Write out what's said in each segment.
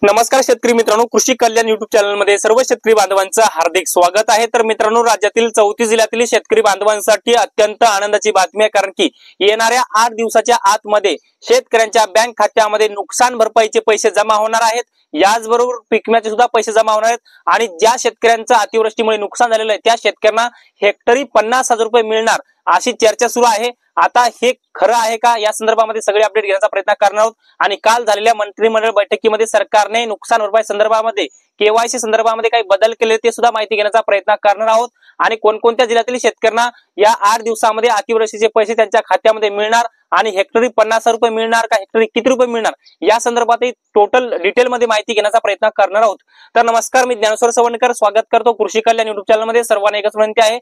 नमस्कार शेतकरी मित्रांनो, कृषी कल्याण युट्यूब चॅनल मध्ये सर्व शेतकरी बांधवांचं हार्दिक स्वागत आहे। तर मित्रांनो, राज्यातील 34 जिल्ह्यातील शेतकरी बांधवांसाठी अत्यंत आनंदाची बातमी आहे, कारण की येणाऱ्या 8 दिवसाच्या आतमध्ये शेतकऱ्यांच्या बँक खात्यामध्ये नुकसान भरपाईचे पैसे जमा होणार आहेत। याचबरोबर पीक विम्याचे सुद्धा पैसे जमा होणार आहेत आणि ज्या शेतकऱ्यांचं अतिवृष्टीमुळे नुकसान झालेलं आहे त्या शेतकऱ्यांना हेक्टरी 50,000 रुपये मिळणार अशी चर्चा सुरू आहे। आता हे खरं आहे का, या संदर्भामध्ये सगळे अपडेट घेण्याचा प्रयत्न करणार आहोत। आणि काल झालेल्या मंत्रिमंडळ बैठकीमध्ये सरकारने नुकसान भरपाई संदर्भामध्ये केवायसी संदर्भामध्ये काही बदल केले ते सुद्धा माहिती घेण्याचा प्रयत्न करणार आहोत। आणि कोणकोणत्या जिल्ह्यातील शेतकऱ्यांना या 8 दिवसामध्ये अतिवृष्टीचे पैसे त्यांच्या खात्यामध्ये मिळणार आणि हेक्टरी 50,000 रुपये मिळणार का, हेक्टरी किती रुपये मिळणार, या संदर्भात टोटल डिटेल मध्ये माहिती घेण्याचा प्रयत्न करणार आहोत। तर नमस्कार, मी ज्ञानेश्वर सवणकर स्वागत करतो कृषी कल्याण युट्यूब चॅनल मध्ये। सर्वांना एकच विनंती आहे,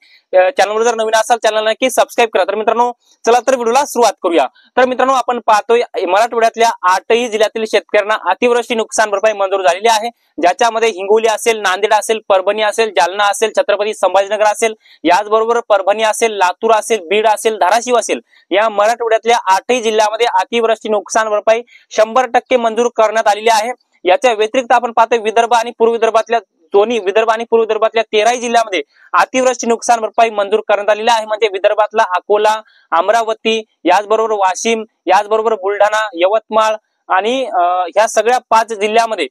चॅनलवर जर नवीन असाल चॅनल नक्की सबस्क्राईब करा। तर मित्रांनो, चला तर व्हिडिओला सुरुवात करूया। तर मित्रांनो, आपण पाहतोय मराठवाड्यातल्या 8ही जिल्ह्यातील शेतकऱ्यांना अतिवृष्टी नुकसान भरपाई मंजूर झालेली आहे, ज्याच्यामध्ये हिंगोली असेल, नांदेड असेल, परभणी असेल, जालना असेल, छत्रपती संभाजीनगर असेल, याचबरोबर परभणी असेल, लातूर असेल, बीड असेल, धाराशिव असेल, या मराठवाड्यातल्या 8ही जिल्ह्यामध्ये अतिवृष्टी नुकसान भरपाई 100% मंजूर करण्यात आलेली आहे। याच्या व्यतिरिक्त आपण पाहतोय विदर्भ आणि पूर्व विदर्भातल्या विदर्भ आणि पूर्व विदर्भातल्या 13ही जिल्ह्यामध्ये अतिवृष्टी नुकसान भरपाई मंजूर करण्यात आलेली आहे। म्हणजे विदर्भातला अकोला, अमरावती, याचबरोबर वाशिम, याचबरोबर बुलढाणा, यवतमाळ आणि ह्या सगळ्या 5 जिल्ह्यामध्ये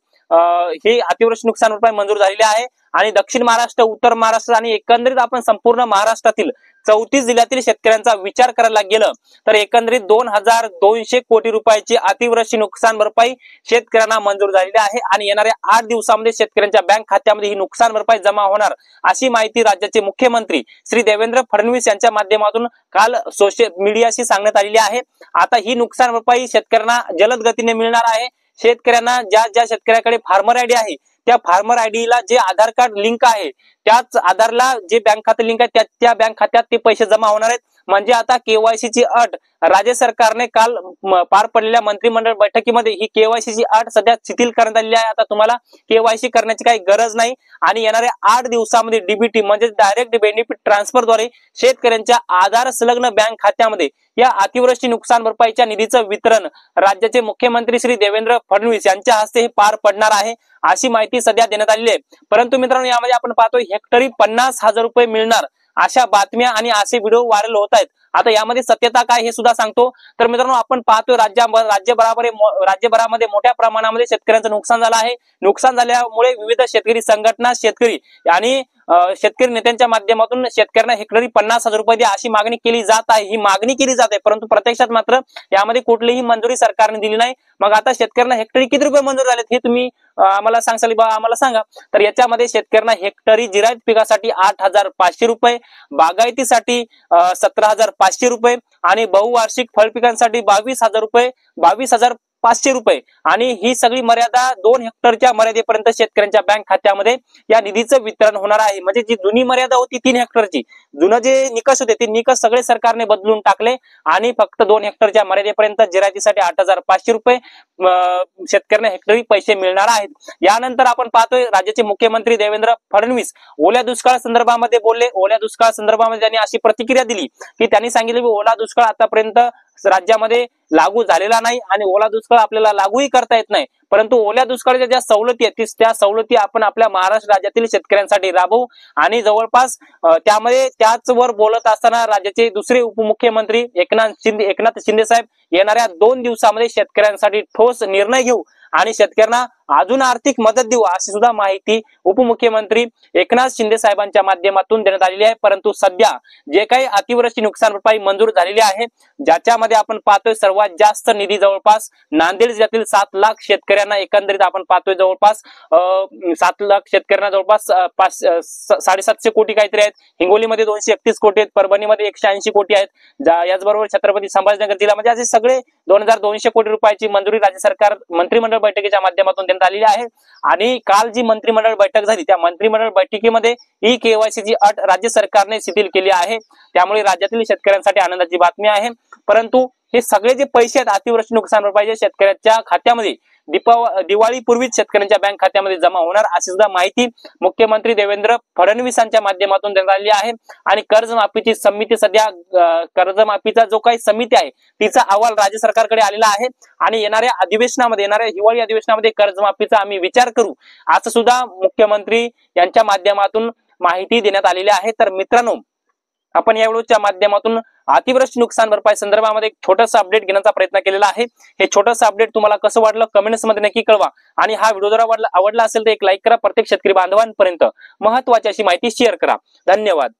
हे अतिवृष्टी नुकसान भरपाई मंजूर झालेली आहे। आणि दक्षिण महाराष्ट्र, उत्तर महाराष्ट्र आणि एकंदरीत आपण संपूर्ण महाराष्ट्रातील 34 जिल्ह्यातील शेतकऱ्यांचा विचार करायला गेलं तर एकंदरीत 2200 कोटी रुपयाची अतिवृष्टी नुकसान भरपाई शेतकऱ्यांना मंजूर झालेली आहे। आणि येणाऱ्या 8 दिवसांमध्ये शेतकऱ्यांच्या बँक खात्यामध्ये ही नुकसान भरपाई जमा होणार अशी माहिती राज्याचे मुख्यमंत्री श्री देवेंद्र फडणवीस यांच्या माध्यमातून काल सोशल मीडियाशी सांगण्यात आलेली आहे। आता ही नुकसान भरपाई शेतकऱ्यांना जलद गतीने मिळणार आहे। शेतकऱ्यांना ज्या शेतकऱ्याकडे फार्मर आयडी आहे त्या फार्मर आयडीला जे आधार कार्ड लिंक आहे त्याच आधारला जे बँक खाते लिंक आहे त्या बँक खात्यात ते पैसे जमा होणार आहेत। म्हणजे आता केवायसी ची अट राज्य सरकारने काल पार पडलेल्या मंत्रिमंडळ बैठकीमध्ये ही केवायसी ची अट सध्या शिथिल करण्यात आलेली आहे। आता तुम्हाला केवायसी करण्याची काही गरज नाही आणि येणाऱ्या 8 दिवसामध्ये डीबीटी म्हणजे डायरेक्ट बेनिफिट ट्रान्सफर द्वारे शेतकऱ्यांच्या आधार संलग्न बँक खात्यामध्ये या अतिवृष्टी नुकसान भरपाईच्या निधीचं वितरण राज्याचे मुख्यमंत्री श्री देवेंद्र फडणवीस यांच्या हस्ते हे पार पडणार आहे अशी माहिती सध्या देण्यात आलेली आहे। परंतु मित्रांनो, यामध्ये आपण पाहतोय हेक्टरी 50,000 रुपये मिळणार अशा बातम्या आणि असे व्हिडिओ व्हायरल होत आहेत। आता यामध्ये सत्यता काय हे सुद्धा सांगतो। तर मित्रांनो, आपण पाहतोय राज्यभरामध्ये मोठ्या प्रमाणामध्ये शेतकऱ्यांचं नुकसान झालं आहे। नुकसान झाल्यामुळे विविध शेतकरी संघटना, शेतकरी आणि शेतकरी नेत्यांच्या माध्यमातून शेतकऱ्यांना हेक्टरी 50,000 रुपये द्या अशी मागणी केली जात आहे। ही मागणी केली जाते, परंतु प्रत्यक्षात मात्र यामध्ये कुठलीही मंजुरी सरकारने दिली नाही। मग आता शेतकऱ्यांना हेक्टरी किती रुपये मंजूर झालेत हे तुम्ही आम्हाला सांगाल, आम्हाला सांगा। तर याच्यामध्ये शेतकऱ्यांना हेक्टरी जिरायत पिकासाठी 8,500 रुपये, बागायतीसाठी 17,500 रुपये आणि बहुवार्षिक फळ पिकांसाठी 22,000 रुपये, 22,500 रुपये आणि ही सगळी मर्यादा 2 हेक्टरच्या मर्यादेपर्यंत शेतकऱ्यांच्या बँक खात्यामध्ये या निधीचं वितरण होणार आहे। म्हणजे जी जुनी मर्यादा होती 3 हेक्टरची, जुने जे निकष होते ते निकष सगळे सरकारने बदलून टाकले आणि फक्त 2 हेक्टरच्या मर्यादेपर्यंत जिरायतीसाठी 8,500 रुपये शेतकऱ्यांना हेक्टरी पैसे मिळणार आहेत। यानंतर आपण पाहतोय राज्याचे मुख्यमंत्री देवेंद्र फडणवीस ओल्या दुष्काळ संदर्भामध्ये बोलले। ओल्या दुष्काळ संदर्भामध्ये त्यांनी अशी प्रतिक्रिया दिली की त्यांनी सांगितले की ओला दुष्काळ आतापर्यंत राज्यामध्ये लागू झालेला नाही आणि ओला दुष्काळ आपल्याला लागूही करता येत नाही, परंतु ओल्या दुष्काळाच्या ज्या सवलती आहेत त्या सवलती आपण आपल्या महाराष्ट्र राज्यातील शेतकऱ्यांसाठी राबवू। आणि जवळपास त्यामध्ये त्याचवर बोलत असताना राज्याचे दुसरे उपमुख्यमंत्री एकनाथ शिंदे साहेब येणाऱ्या 2 दिवसामध्ये शेतकऱ्यांसाठी ठोस निर्णय घेऊ आणि शेतकऱ्यांना अजून आर्थिक मदत देऊ अशी सुद्धा माहिती उपमुख्यमंत्री एकनाथ शिंदे साहेबांच्या माध्यमातून देण्यात आलेली आहे। परंतु सध्या जे काही अतिवृष्टी नुकसान भरपाई मंजूर झालेली आहे, ज्याच्यामध्ये आपण पाहतोय सर्वात जास्त निधी जवळपास नांदेड जिल्ह्यातील 7 लाख शेतकऱ्यांना एकंदरीत आपण पाहतोय जवळपास 7 लाख शेतकऱ्यांना जवळपास 750 कोटी काहीतरी आहेत। हिंगोलीमध्ये 231 कोटी आहेत, परभणीमध्ये 180 कोटी आहेत, याचबरोबर छत्रपती संभाजीनगर जिल्ह्यामध्ये असे सगळे 2200 कोटी रुपयाची मंजुरी राज्य सरकार मंत्रिमंडळ बैठकीच्या माध्यमातून देण्यात आलेली आहे। आणि काल जी मंत्रिमंडळ बैठक झाली त्या मंत्रिमंडळ बैठकीमध्ये ही केवायसी ची अट राज्य सरकारने शिथिल केली आहे। त्यामुळे राज्यातील शेतकऱ्यांसाठी आनंदाची बातमी आहे। परंतु हे सगळे जे पैसे आहेत अतिवृष्टी नुकसान भरपाईचे शेतकऱ्यांच्या खात्यामध्ये दिवाळीपूर्वीच शेतकऱ्यांच्या बँक खात्यामध्ये जमा होणार अशी सुद्धा माहिती मुख्यमंत्री देवेंद्र फडणवीसांच्या माध्यमातून देण्यात आली आहे। आणि कर्जमाफीची समिती सध्या कर्जमाफीचा जो काही समिती आहे तिचा अहवाल राज्य सरकारकडे आलेला आहे आणि येणाऱ्या हिवाळी अधिवेशनामध्ये कर्जमाफीचा आम्ही विचार करू असं सुद्धा मुख्यमंत्री यांच्या माध्यमातून माहिती देण्यात आलेली आहे। तर मित्रांनो, आपण या व्हिडिओच्या माध्यमातून अतिवृष्टी नुकसान भरपाई संदर्भामध्ये एक छोटंसं अपडेट घेण्याचा प्रयत्न केलेला आहे। हे छोटंसं अपडेट तुम्हाला कसं वाटलं कमेंट्स मध्ये नक्की कळवा आणि हा व्हिडिओ जर आवडला असेल तर एक लाईक करा। प्रत्येक शेतकरी बांधवांपर्यंत महत्त्वाची अशी माहिती शेअर करा। धन्यवाद।